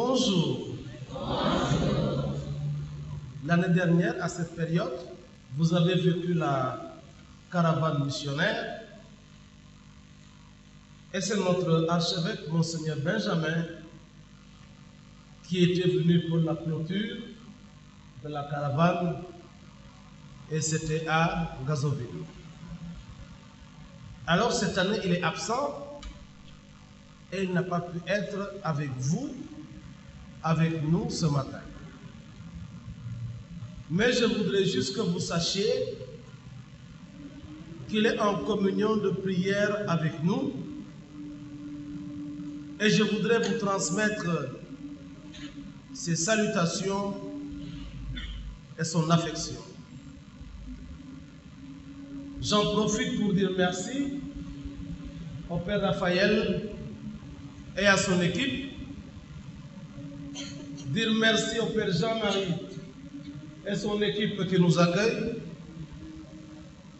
Bonjour. L'année dernière, à cette période, vous avez vécu la caravane missionnaire. Et c'est notre archevêque, Monseigneur Benjamin, qui était venu pour la clôture de la caravane, et c'était à Gazoville. Alors cette année, il est absent et il n'a pas pu être avec vous, avec nous ce matin. Mais je voudrais juste que vous sachiez qu'il est en communion de prière avec nous, et je voudrais vous transmettre ses salutations et son affection. J'en profite pour dire merci au Père Raphaël et à son équipe, dire merci au Père Jean-Marie et son équipe qui nous accueille,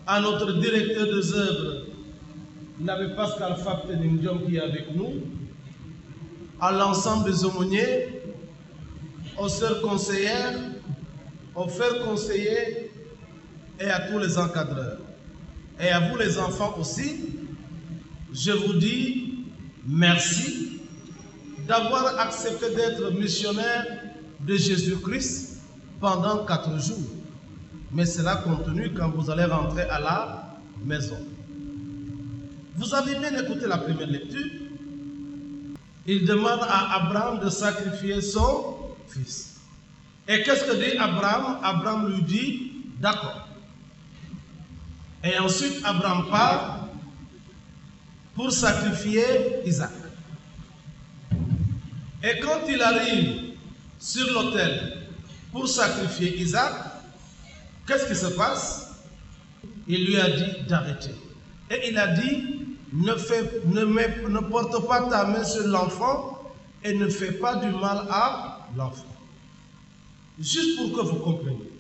à notre directeur des œuvres, l'abbé Pascal Faptening-Diom qui est avec nous, à l'ensemble des aumôniers, aux sœurs conseillères, aux frères conseillers et à tous les encadreurs. Et à vous les enfants aussi, je vous dis merci d'avoir accepté d'être missionnaire de Jésus-Christ pendant 4 jours. Mais cela continue quand vous allez rentrer à la maison. Vous avez bien écouté la première lecture. Il demande à Abraham de sacrifier son fils. Et qu'est-ce que dit Abraham? Abraham lui dit, d'accord. Et ensuite, Abraham part pour sacrifier Isaac. Et quand il arrive sur l'autel pour sacrifier Isaac, qu'est-ce qui se passe? Il lui a dit d'arrêter. Et il a dit, ne porte pas ta main sur l'enfant et ne fais pas du mal à l'enfant. Juste pour que vous compreniez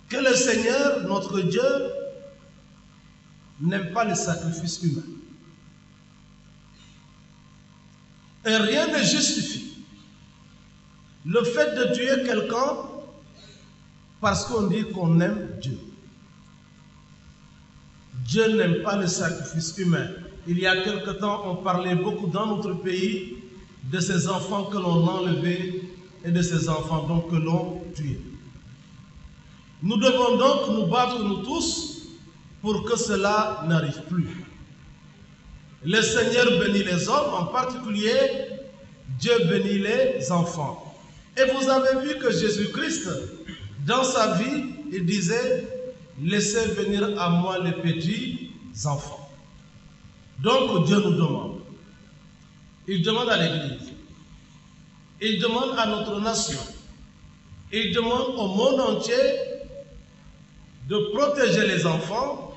que le Seigneur, notre Dieu, n'aime pas les sacrifices humains. Et rien ne justifie le fait de tuer quelqu'un parce qu'on dit qu'on aime Dieu. Dieu n'aime pas les sacrifices humains. Il y a quelque temps, on parlait beaucoup dans notre pays de ces enfants que l'on enlevait et de ces enfants donc que l'on tuait. Nous devons donc nous battre, nous tous, pour que cela n'arrive plus. Le Seigneur bénit les hommes, en particulier, Dieu bénit les enfants. Et vous avez vu que Jésus-Christ, dans sa vie, il disait, laissez venir à moi les petits enfants. Donc Dieu nous demande. Il demande à l'Église. Il demande à notre nation. Il demande au monde entier de protéger les enfants.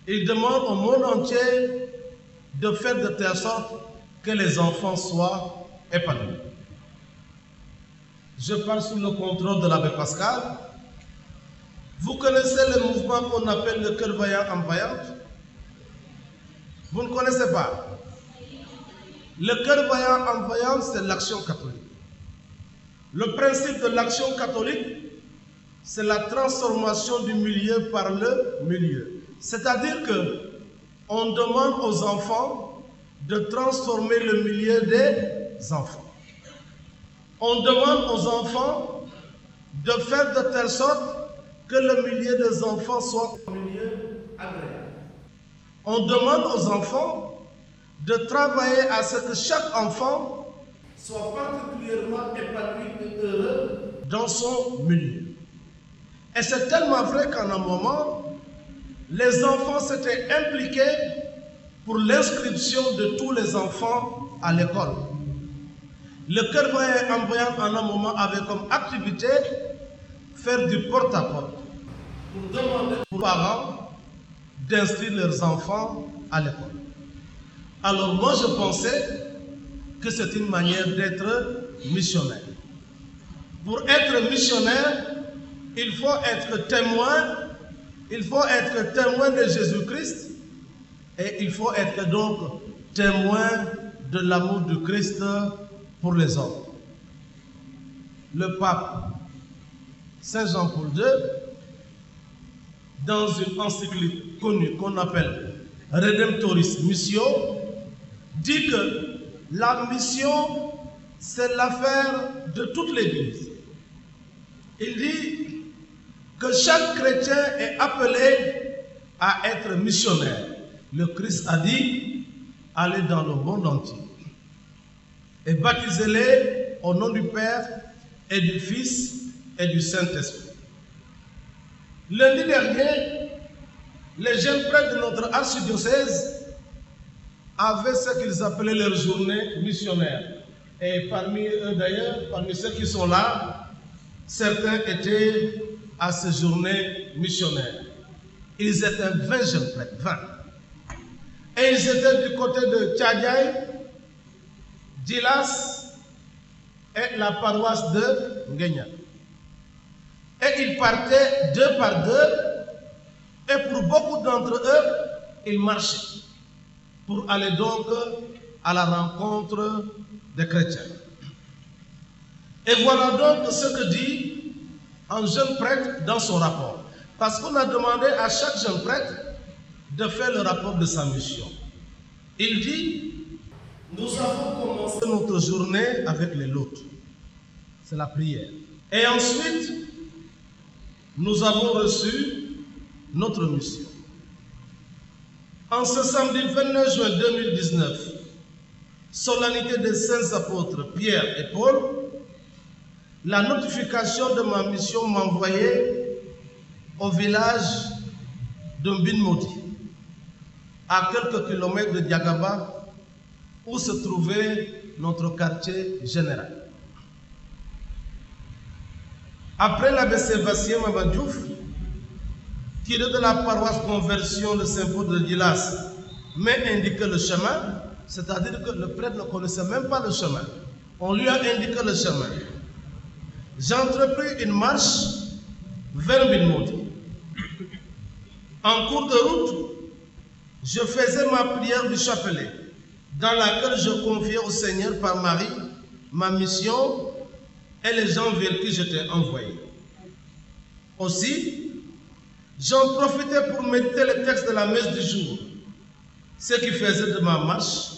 Il demande au monde entier de faire de telle sorte que les enfants soient épanouis. Je parle sous le contrôle de l'abbé Pascal. Vous connaissez le mouvement qu'on appelle le cœur vaillant en vaillante? Vous ne connaissez pas? Le cœur vaillant en vaillante, c'est l'action catholique. Le principe de l'action catholique, c'est la transformation du milieu par le milieu. C'est-à-dire que on demande aux enfants de transformer le milieu des enfants. On demande aux enfants de faire de telle sorte que le milieu des enfants soit un milieu agréable. On demande aux enfants de travailler à ce que chaque enfant soit particulièrement épanoui et heureux dans son milieu. Et c'est tellement vrai qu'en un moment, les enfants s'étaient impliqués pour l'inscription de tous les enfants à l'école. Le cœur vaillant en un moment avait comme activité faire du porte-à-porte pour demander aux parents d'inscrire leurs enfants à l'école. Alors moi je pensais que c'est une manière d'être missionnaire. Pour être missionnaire, il faut être témoin, de Jésus-Christ, et il faut être donc témoin de l'amour de Christ pour les hommes. Le pape Saint Jean-Paul II, dans une encyclique connue qu'on appelle Redemptoris Missio, dit que la mission, c'est l'affaire de toute l'Église. Il dit que chaque chrétien est appelé à être missionnaire. Le Christ a dit, allez dans le monde entier et baptisez-les au nom du Père et du Fils et du Saint-Esprit. Lundi dernier, les jeunes prêtres de notre archidiocèse avaient ce qu'ils appelaient leur journée missionnaire. Et parmi eux d'ailleurs, parmi ceux qui sont là, certains étaient à ces journées missionnaires. Ils étaient 20 jeunes prêtres, 20. Et ils étaient du côté de Tchadiaï, Djilas et la paroisse de Nguenya. Et ils partaient deux par deux, et pour beaucoup d'entre eux, ils marchaient pour aller donc à la rencontre des chrétiens. Et voilà donc ce que dit un jeune prêtre dans son rapport. Parce qu'on a demandé à chaque jeune prêtre de faire le rapport de sa mission. Il dit, nous avons commencé notre journée avec les lots. C'est la prière. Et ensuite, nous avons reçu notre mission. En ce samedi 29 juin 2019, solennité des saints apôtres Pierre et Paul, la notification de ma mission m'envoyait au village de Mbinmodi, à quelques kilomètres de Diagaba, où se trouvait notre quartier général. Après l'abbé Sébastien Mabadjouf, tiré de la paroisse conversion de Saint-Paul de Djilas, m'a indiqué le chemin, c'est-à-dire que le prêtre ne connaissait même pas le chemin. On lui a indiqué le chemin. J'ai entrepris une marche vers Mbinmodi. En cours de route, je faisais ma prière du chapelet, dans laquelle je confiais au Seigneur par Marie ma mission et les gens vers qui j'étais envoyé. Aussi, j'en profitais pour méditer le texte de la messe du jour, ce qui faisait de ma marche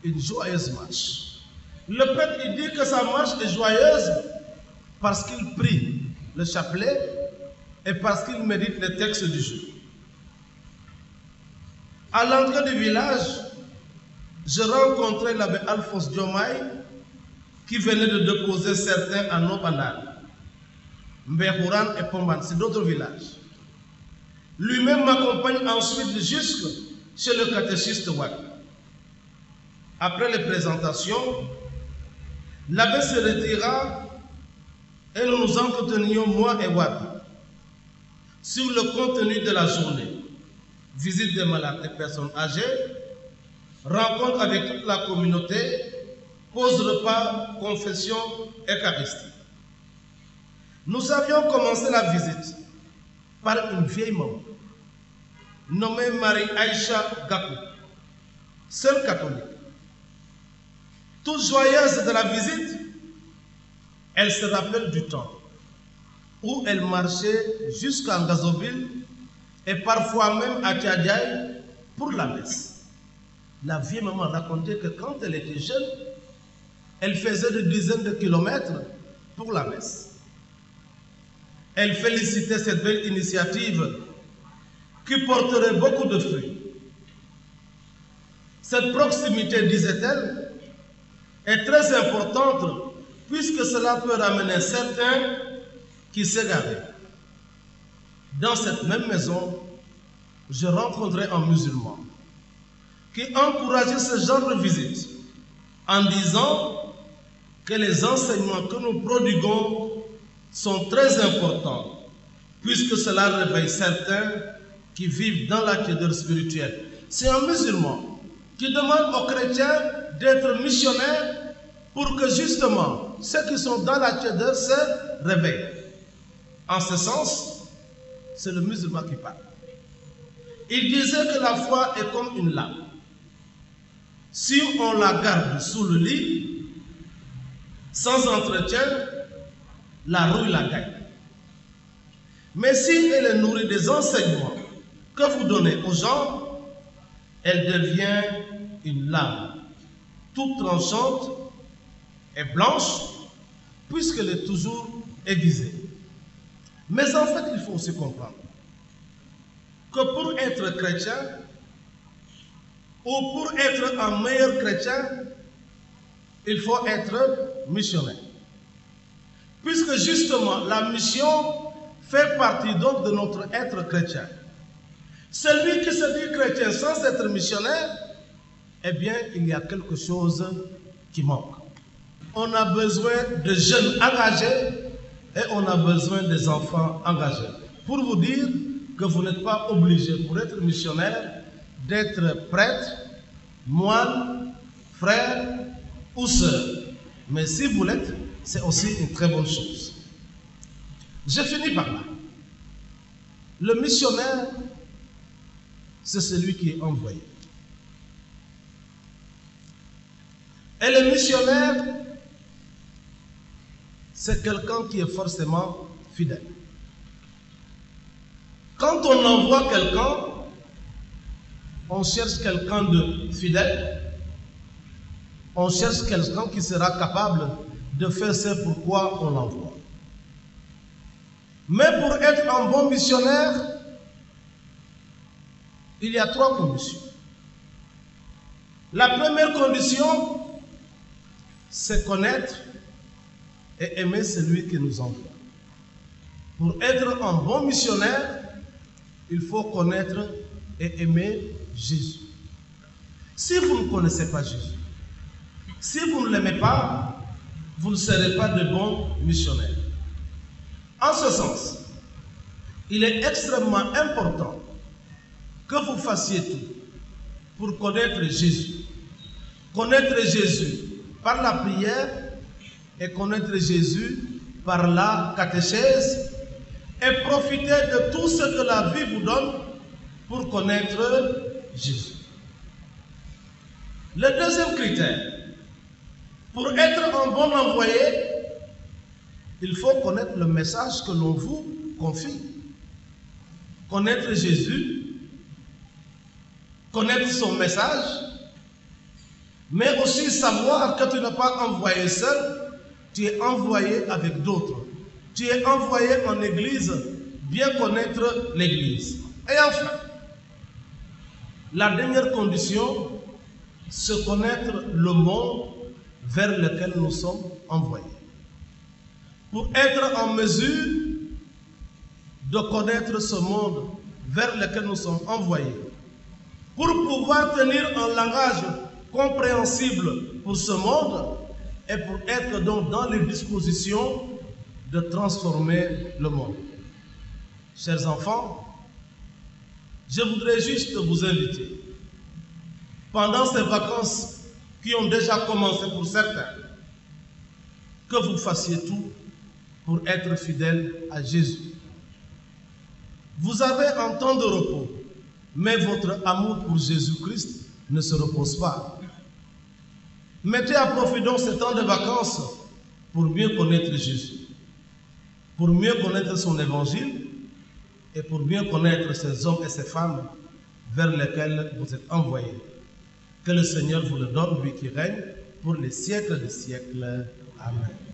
une joyeuse marche. Le prêtre il dit que sa marche est joyeuse parce qu'il prie le chapelet et parce qu'il médite le texte du jour. À l'entrée du village, je rencontrai l'abbé Alphonse Diomaye qui venait de déposer certains à Nobanal, Mbéhouran et Pomban, c'est d'autres villages. Lui-même m'accompagne ensuite jusque chez le catéchiste Wad. Après les présentations, l'abbé se retira et nous nous entretenions, moi et Wad, sur le contenu de la journée. Visite des malades et personnes âgées, rencontre avec toute la communauté, pause repas, confession, Eucharistie. Nous avions commencé la visite par une vieille maman nommée Marie Aïcha Gakou, seule catholique. Toute joyeuse de la visite, elle se rappelle du temps où elle marchait jusqu'à Ngazoville et parfois même à Tchadiaï pour la messe. La vieille maman racontait que quand elle était jeune, elle faisait des dizaines de kilomètres pour la messe. Elle félicitait cette belle initiative qui porterait beaucoup de fruits. Cette proximité, disait-elle, est très importante puisque cela peut ramener certains qui s'égaraient. Dans cette même maison, je rencontrai un musulman qui encourageait ce genre de visite en disant que les enseignements que nous prodiguons sont très importants puisque cela réveille certains qui vivent dans la tiédeur spirituelle. C'est un musulman qui demande aux chrétiens d'être missionnaires pour que justement ceux qui sont dans la tiédeur se réveillent. En ce sens, c'est le musulman qui parle. Il disait que la foi est comme une lame. Si on la garde sous le lit, Sans entretien, la rouille la gagne. Mais si elle est nourrie des enseignements que vous donnez aux gens, elle devient une lame, toute tranchante et blanche, puisqu'elle est toujours aiguisée. Mais en fait, il faut aussi comprendre que pour être chrétien, ou pour être un meilleur chrétien, il faut être missionnaire. Puisque justement, la mission fait partie donc de notre être chrétien. Celui qui se dit chrétien sans être missionnaire, eh bien, il y a quelque chose qui manque. On a besoin de jeunes engagés et on a besoin des enfants engagés. Pour vous dire que vous n'êtes pas obligé, pour être missionnaire, d'être prêtre, moine, frère ou sœur. Mais si vous l'êtes, c'est aussi une très bonne chose. Je finis par là. Le missionnaire, c'est celui qui est envoyé. Et le missionnaire, c'est quelqu'un qui est forcément fidèle. Quand on envoie quelqu'un, on cherche quelqu'un de fidèle, on cherche quelqu'un qui sera capable de faire ce pourquoi on l'envoie. Mais pour être un bon missionnaire, il y a 3 conditions. La première condition, c'est connaître et aimer celui qui nous envoie. Pour être un bon missionnaire, il faut connaître et aimer Jésus. Si vous ne connaissez pas Jésus, si vous ne l'aimez pas, vous ne serez pas de bons missionnaires. En ce sens, il est extrêmement important que vous fassiez tout pour connaître Jésus. Connaître Jésus par la prière et connaître Jésus par la catéchèse et profiter de tout ce que la vie vous donne pour connaître Jésus. Le deuxième critère, pour être un bon envoyé, il faut connaître le message que l'on vous confie. Connaître Jésus, connaître son message, mais aussi savoir que tu n'es pas envoyé seul, tu es envoyé avec d'autres. Tu es envoyé en église, bien connaître l'église. Et enfin, la dernière condition, c'est connaître le monde vers lequel nous sommes envoyés. Pour être en mesure de connaître ce monde vers lequel nous sommes envoyés, pour pouvoir tenir un langage compréhensible pour ce monde et pour être donc dans les dispositions de transformer le monde. Chers enfants, je voudrais juste vous inviter, pendant ces vacances qui ont déjà commencé pour certains, que vous fassiez tout pour être fidèle à Jésus. Vous avez un temps de repos, mais votre amour pour Jésus-Christ ne se repose pas. Mettez à profit donc ce temps de vacances pour mieux connaître Jésus, pour mieux connaître son évangile et pour mieux connaître ces hommes et ces femmes vers lesquels vous êtes envoyés. Que le Seigneur vous le donne, lui qui règne pour les siècles des siècles. Amen.